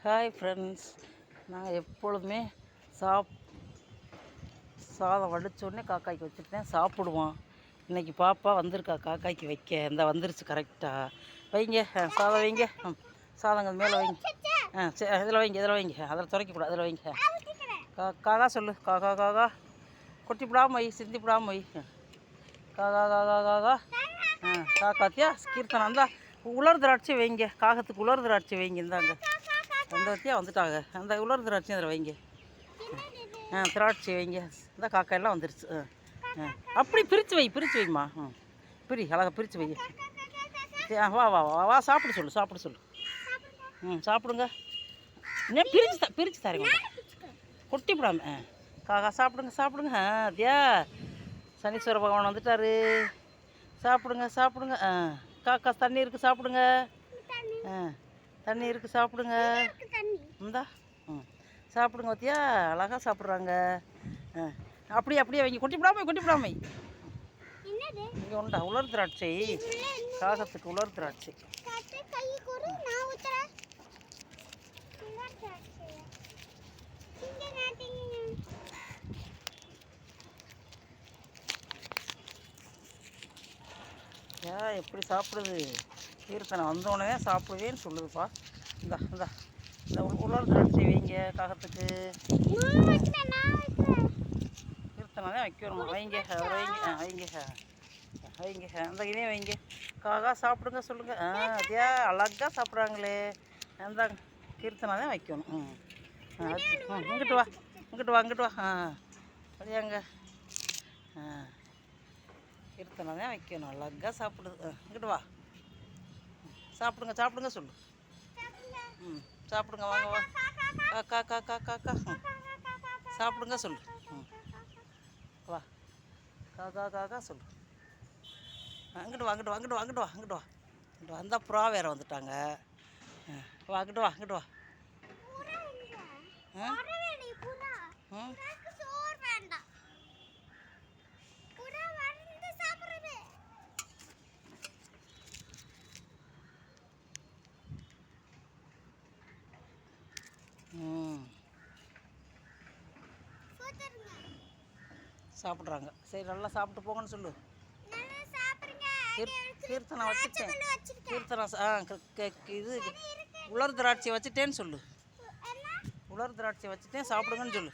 Hi friends, நான் எப்பொழுதுமே சாதம் வடித்தோடனே காக்காய்க்கு வச்சுருந்தேன், சாப்பிடுவோம். இன்றைக்கி பாப்பா வந்திருக்கா காக்காய்க்கு வைக்க. இந்த வந்துருச்சு கரெக்டாக. வைங்க, சாதம் வைங்க. சாதங்கள் மேலே வைங்க. சரி, இதில் வைங்க, இதில் வைங்க. அதில் துறைக்கக்கூடாது, அதில் வைங்க. காக்கா சொல்லு, காக்கா காக்கா. கொட்டி விடாம வை, சிந்தி விடாம வை. காக்கா காக்கா காக்கா. காக்காத்தியா கீர்த்தனம் தான். உலர் திராட்சை வைங்க, காகத்துக்கு உலர் திராட்சை வைங்க. இந்தாங்க அந்த வத்தியா வந்துட்டாங்க. அந்த உலர் திராட்சை அதில் வைங்க. திராட்சை வைங்க. இந்த காக்காயெல்லாம் வந்துருச்சு. அப்படி பிரித்து வைம்மா. அழகாக பிரித்து வை. வா வா வா வா சாப்பிட சொல்லு. சாப்பிடுங்க. இன்னும் பிரித்து தரேங்க. கொட்டி விடாம. காக்கா சாப்பிடுங்க. தியா சனீஸ்வர பகவான் வந்துட்டாரு. சாப்பிடுங்க. காக்கா தண்ணி இருக்குது, சாப்பிடுங்க. தண்ணி இருக்குது, சாப்பிடுங்க. இந்தா சாப்பிடுங்க. பார்த்தியா அழகாக சாப்பிட்றாங்க. அப்படியே வைங்க. கொட்டி விடாமை. இங்கே உண்டா உலர் திராட்சை, காகத்துக்கு உலர் திராட்சை. எப்படி சாப்பிடுது? கீர்த்தனை வந்தோடனே சாப்பிடுவேன்னு சொல்லுதுப்பா. இந்த உலர் திராட்சை வைங்க காகத்துக்கு. கீர்த்தனை தான் வைக்கணுமா? வைங்க. அந்த இதையும் வைங்க. காகா சாப்பிடுங்க சொல்லுங்க. அதே அழகாக சாப்பிட்றாங்களே. அந்த கீர்த்தனை தான் வைக்கணும். இங்கிட்டு வா. அப்படியாங்க. கீர்த்தனை தான் வைக்கணும். அழகாக சாப்பிடுது. இங்கிட்டு வா. சாப்பிடுங்க சொல்லு. சாப்பிடுங்க. வாங்க. காக்கா. சாப்பிடுங்க சொல்லு. வா. காக்கா சொல்லு. அங்கிட்டு வா. அந்த புறா வேற வந்துட்டாங்க. அங்கிட்டு வா. சாப்பிட்றாங்க. சரி, நல்லா சாப்பிட்டு போங்கன்னு சொல்லு. கீர்த்தனை வச்சுட்டேன். இது உலர் திராட்சை வச்சுட்டேன்னு சொல்லு. உலர் திராட்சை வச்சுட்டேன், சாப்பிடுங்கன்னு சொல்லு.